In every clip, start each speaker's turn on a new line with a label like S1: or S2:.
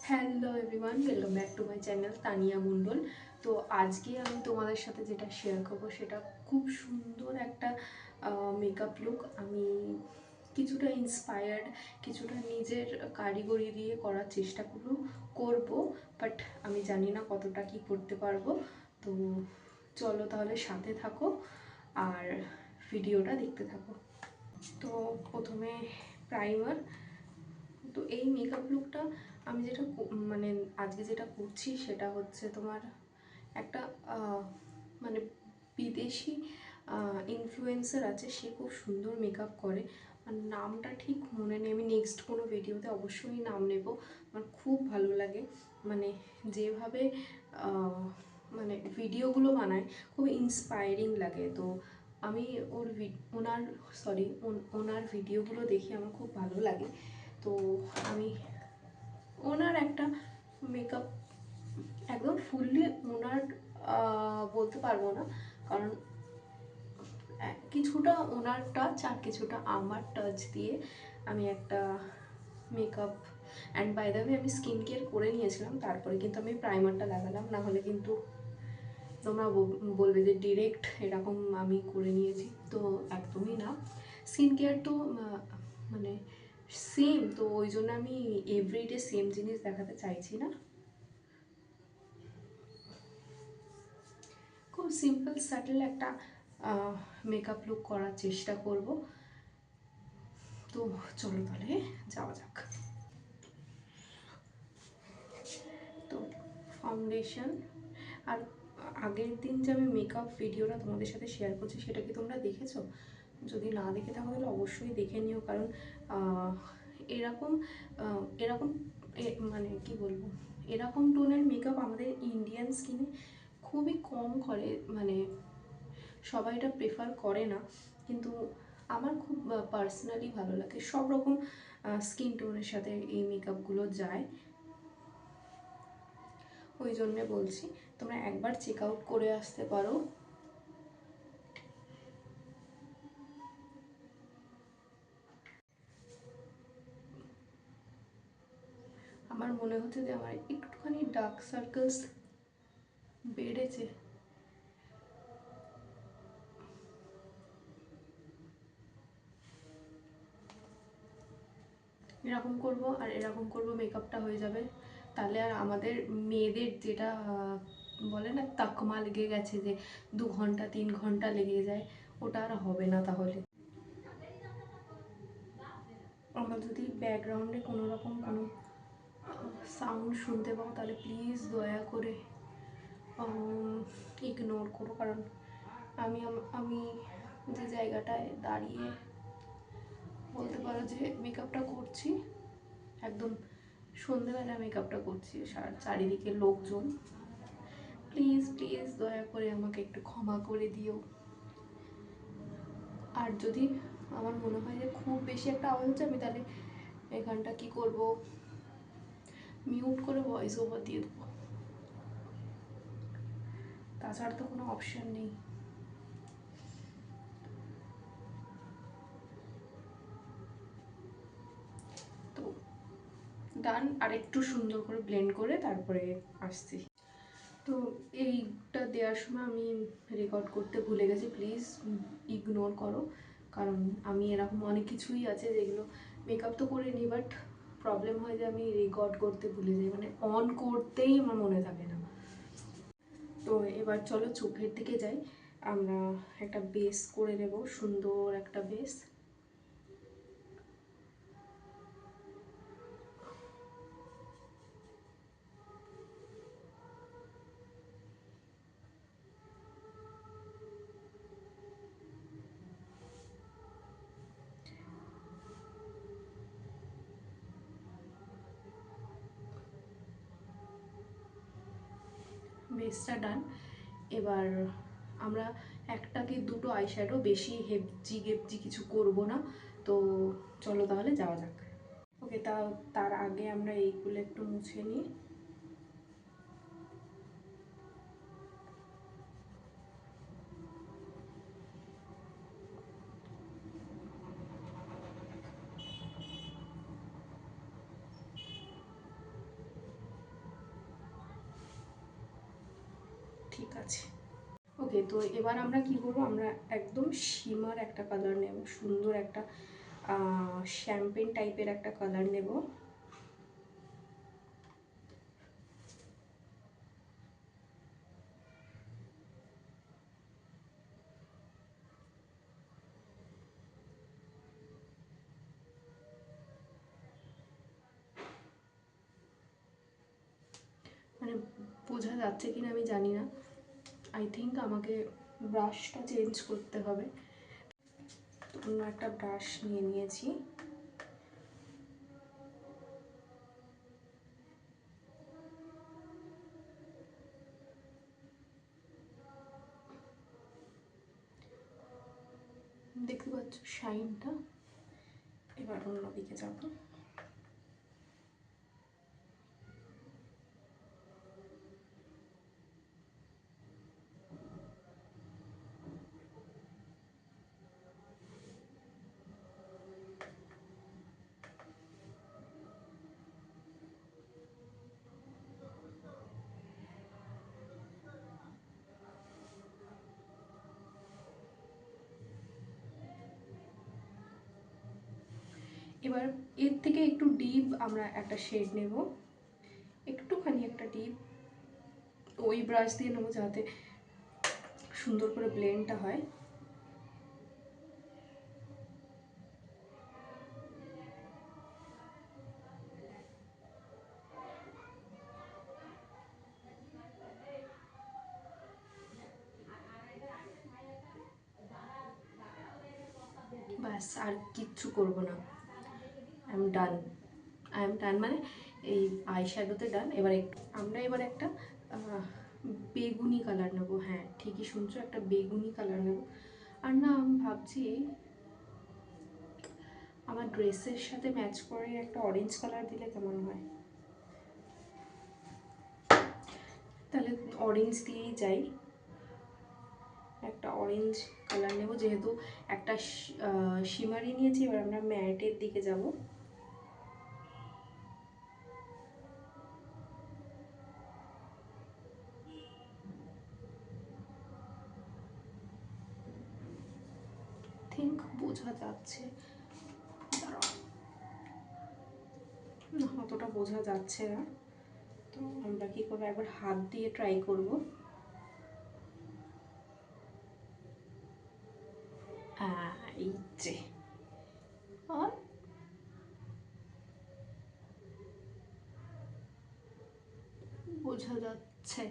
S1: Hello everyone, welcome back to my channel Tania Mondal. তো আজকে আমি তোমাদের সাথে যেটা শেয়ার করবো সেটা খুব সুন্দর একটা মেকআপ লুক। আমি কিছুটা ইন্সপায়ার্ড, কিছুটা নিজের কারিগরি দিয়ে করার চেষ্টা করব, বাট আমি জানি না কতটা কি করতে পারবো। তো চলো তাহলে সাথে থাকো আর ভিডিওটা দেখতে থাকো। তো প্রথমে প্রাইমার। তো এই মেকআপ লুকটা আমি যেটা মানে আজকে যেটা করছি সেটা হচ্ছে তোমার একটা মানে বিদেশি ইনফ্লুয়েন্সার আছে, সে খুব সুন্দর মেকআপ করে। আর নামটা ঠিক মনে নেই, আমি নেক্সট কোনো ভিডিওতে অবশ্যই নাম নেব। আমার খুব ভালো লাগে, মানে যেভাবে মানে ভিডিওগুলো বানায় খুব ইন্সপায়ারিং লাগে। তো আমি ওনার ভিডিওগুলো দেখে আমার খুব ভালো লাগে। তো আমি ওনার একটা মেকআপ একদম ফুললি ওনার বলতে পারবো না, কারণ কিছুটা ওনার টাচ আর কিছুটা আমার টাচ দিয়ে আমি একটা makeup. And by the way আমি স্কিন কেয়ার করে নিয়েছিলাম, তারপরে কিন্তু আমি প্রাইমারটা লাগালাম, না হলে কিন্তু তোমরা বলবে যে ডিরেক্ট এরকম আমি করে নিয়েছি। তো একদমই না, স্কিন কেয়ার তো মানে সেম, তো ওই জন্য আমি এভরিডে সেম জিনিস দেখাতে চাইছি না। খুব সিম্পল স্যাটেল একটা মেকআপ লুক করার চেষ্টা করব। তো চলো তাহলে যাওয়া যাক। তো ফাউন্ডেশন, আর আগের দিন যে আমি মেকআপ ভিডিওটা তোমাদের সাথে শেয়ার করছি সেটা কি তোমরা দেখেছো? যদি না দেখে থাকো তাহলে অবশ্যই দেখে নিও, কারণ এরকম এরকম মানে কি বলবো, এরকম টোনের মেকআপ আমাদের ইন্ডিয়ান স্কিনে খুবই কম করে, মানে সবাই এটা প্রেফার করে না, কিন্তু আমার খুব পার্সোনালি ভালো লাগে। সব রকম স্কিন টোনের সাথে এই মেকআপগুলো যায়, ওই জন্যে বলছি তোমরা একবার চেক আউট করে আসতে পারো। আমার মনে হচ্ছে যে আমার একটুখানি ডার্ক সার্কেলস বেড়েছে। এরকম করব আর এরকম করব, মেকআপটা হয়ে যাবে। তাহলে আর আমাদের মেয়েদের যেটা বলে না তাকমা লেগে গেছে, যে 2 ঘন্টা 3 ঘন্টা লেগে যায়, ওটা আর হবে না। তাহলে আমরা যদি ব্যাকগ্রাউন্ডে কোনো রকম কোনো সাউন্ড শুনতে পাও তাহলে প্লিজ দয়া করে ইগনোর করো, কারণ আমি যে জায়গাটায় দাঁড়িয়ে বলতে পারো যে মেকআপটা করছি, একদম সন্ধ্যেবেলা মেকআপটা করছি, চারিদিকে লোকজন। প্লিজ প্লিজ দয়া করে আমাকে একটু ক্ষমা করে দিও। আর যদি আমার মনে হয় যে খুব বেশি একটা আওয়াজ হচ্ছে, আমি তাহলে এখানটা কি করব, মিউট করে ভয়েস ওভার দিয়ে দেবো, তাছাড়া তো কোনো অপশন নেই। তো ডান, আর একটু সুন্দর করে ব্লেন্ড করে তারপরে আসছি। তো এইটা দেওয়ার সময় আমি রেকর্ড করতে ভুলে গেছি, প্লিজ ইগনোর করো, কারণ আমি এরকম অনেক কিছুই আছে যেগুলো মেকআপ তো করে নিই, বাট প্রবলেম হয় যে আমি রেকর্ড করতে ভুলে যাই, মানে অন করতেই আমার মনে থাকে না। তো এবার চলো চোখের দিকে যাই, আমরা একটা বেস করে নেব, সুন্দর একটা বেস। বেসটা ডান। এবার আমরা একটা কি দুটো আইশ্যাডো, বেশি হেবজি গেবজি কিছু করব না। তো চলো তাহলে যাওয়া যাক। ওকে, তার আগে আমরা এইগুলো একটু মুছে নিই। ঠিক আছে। ওকে, তো এবার আমরা কি করবো, আমরা একদম শিমার একটা কালার নেব, সুন্দর একটা শ্যাম্পেন টাইপের একটা কালার নেব। মানে বোঝা যাচ্ছে কিনা আমি জানি না, আই থিঙ্ক আমাকে ব্রাশটা চেঞ্জ করতে হবে। তো অন্য একটা ব্রাশ নিয়ে নিয়েছি। দেখতে পাচ্ছ শাইনটা। এবার অন্যদিকে যাবো। এবার এর থেকে একটু ডিপ আমরা একটা শেড নেব, একটুখানি একটা ডিপ ওই ব্রাশ দিয়ে নেবো যাতে সুন্দর করে ব্লেন্ডটা হয়। ব্যাস, আর কিচ্ছু করবো না, I am done. I am done মানে এই আই শ্যাডোতে ডান। এবার আমরা এবার একটা বেগুনি কালার নেবো। হ্যাঁ ঠিকই শুনছো, একটা বেগুনি কালার নেবো। আর না, আমি ভাবছি আমার ড্রেসের সাথে ম্যাচ করে একটা অরেঞ্জ কালার দিলে কেমন হয়। তাহলে অরেঞ্জ দিয়েই যাই, একটা অরেঞ্জ কালার নেব। যেহেতু একটা শিমারি নিয়েছি, এবার আমরা ম্যাটের দিকে যাব। থিঙ্ক বোঝা যাচ্ছে, দাঁড়াও না, অতটা বোঝা যাচ্ছে না। তো আমরা কি করবো, একবার হাত দিয়ে ট্রাই করব। এই যে, আর বোঝা যাচ্ছে।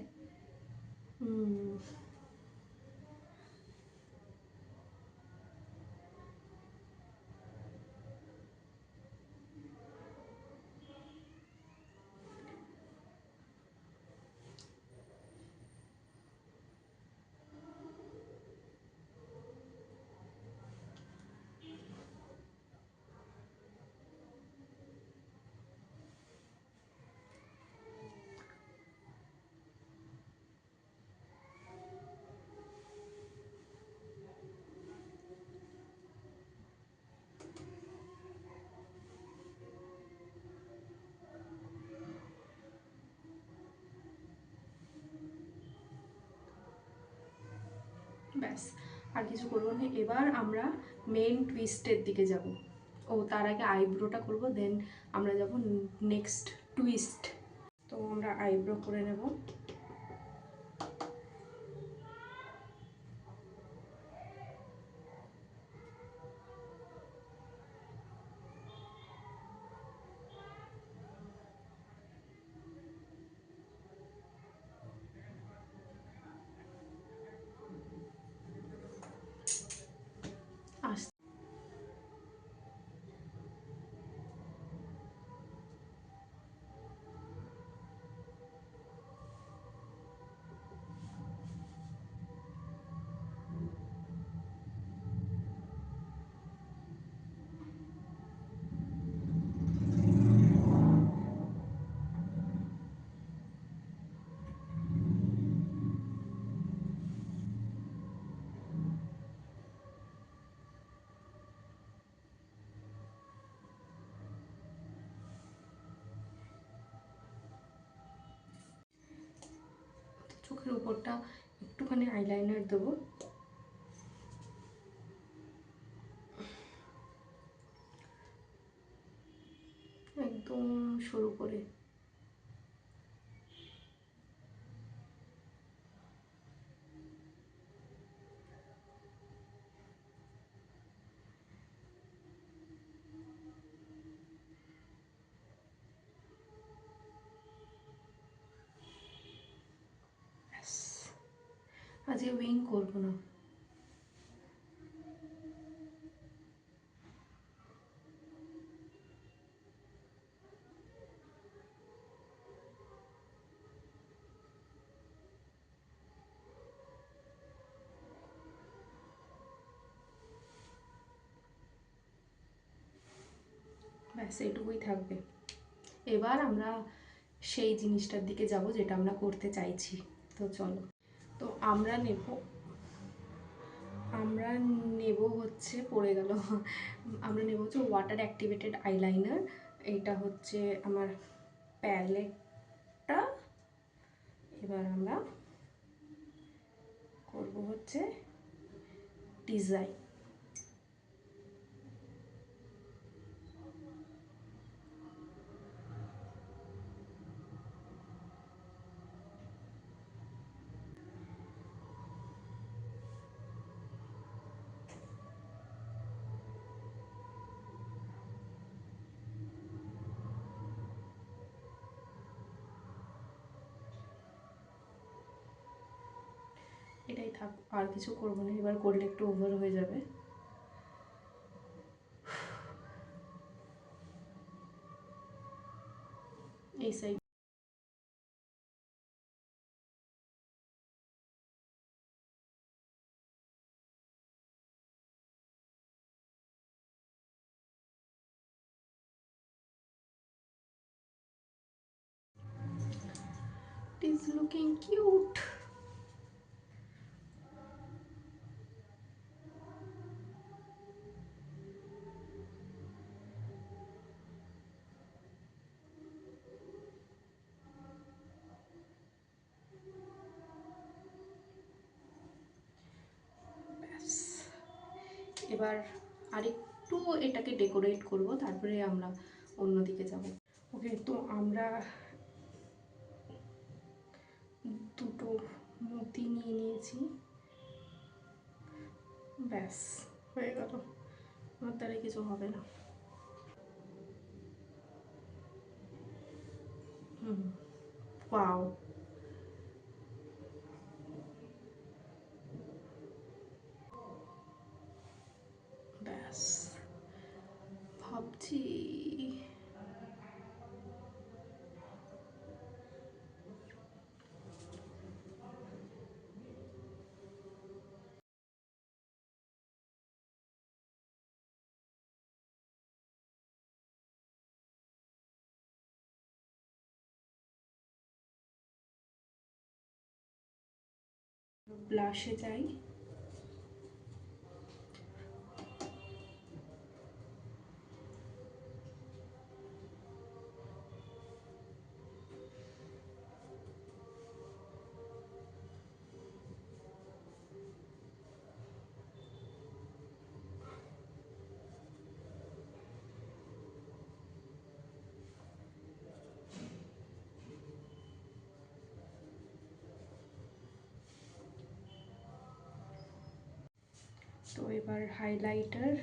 S1: ব্যাস, আর কিছু করবো না। এবার আমরা মেন টুইস্টের দিকে যাব। ও তার আগে আইব্রোটা করব, দেন আমরা যাব নেক্সট টুইস্ট। তো আমরা আইব্রো করে নেব। আস চোখের উপরটা একটুখানি আইলাইনার দেবো। একদম সরু করে। আজকে উইং করবো না। ব্যাস এইটুকুই থাকবে। এবার আমরা সেই জিনিসটার দিকে যাব যেটা আমরা করতে চাইছি। তো চলো। তো আমরা নেব হচ্ছে, পড়ে গেল। আমরা নেব হচ্ছে ওয়াটার অ্যাক্টিভেটেড আইলাইনার। এটা হচ্ছে আমার প্যালেটটা। এবার আমরা করব হচ্ছে ডিজাইন। এটাই থাক, আর কিছু করবো না। এবার করলে একটু ওভার হয়ে যাবে। এই সাইড ইজ লুকিং কিউট। এবার আরেকটু এটাকে ডেকোরেট করব, তারপরে আমরা অন্যদিকে যাব। ওকে, তো আমরা দুটো মতি নিয়ে নিয়েছি। ব্যাস হয়ে গেল, আমার দ্বারা কিছু হবে না। ওয়াও, ব্যাস ভাবছি ব্লাশে যাই। তো এবার হাইলাইটার।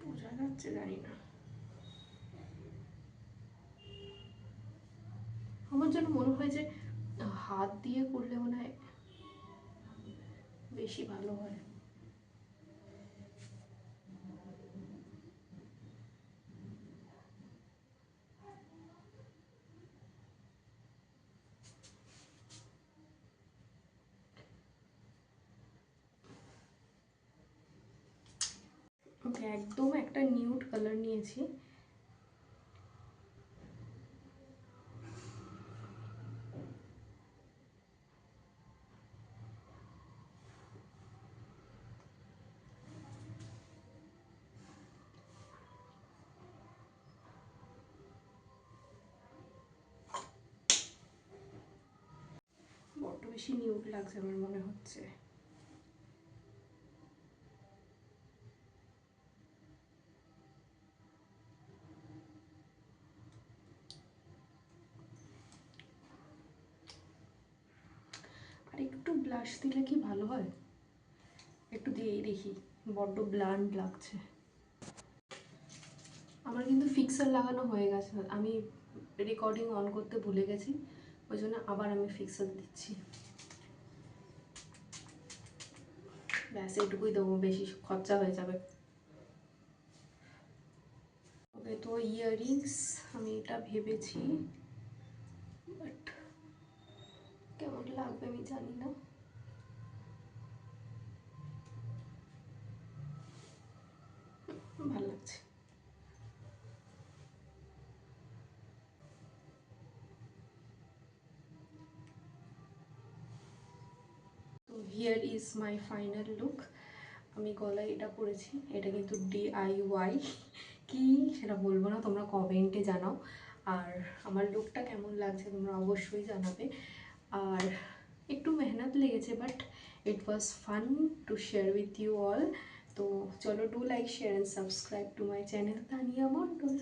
S1: বোঝা যাচ্ছে জানি না, আমার যেন মনে হয় যে হাত দিয়ে করলে মনে হয় বেশি ভালো হয়। ওকে, একদম একটা নিউড কালার নিয়েছি। বড্ড বেশি নিউড লাগছে আমার মনে হচ্ছে। আর একটু ব্লাশ দিলে কি ভালো হয়, একটু দিয়েই দেখি, বড্ড ব্লান্ট লাগছে। আমার কিন্তু ফিক্সার লাগানো হয়ে গেছে, আমি রেকর্ডিং অন করতে ভুলে গেছি, ওই জন্য আবার আমি ফিক্সার দিচ্ছি। ব্যাস এটুকুই দেবো, বেশি খরচা হয়ে যাবে। ওকে, তো ইয়াররিংস আমি এটা ভেবেছি, বাট কেমন লাগবে আমি জানি না। ভালো লাগছে। তো here is my final look. আমি গলায় এটা পরেছি, এটা কিন্তু DIY, কি সেটা বলবো না, তোমরা কমেন্টে জানাও। আর আমার লুকটা কেমন লাগছে তোমরা অবশ্যই জানাবে। আর একটু মেহনত লেগেছে, but it was fun to share with you all. তো চলো, do like, share and subscribe to my channel Tania Mondal.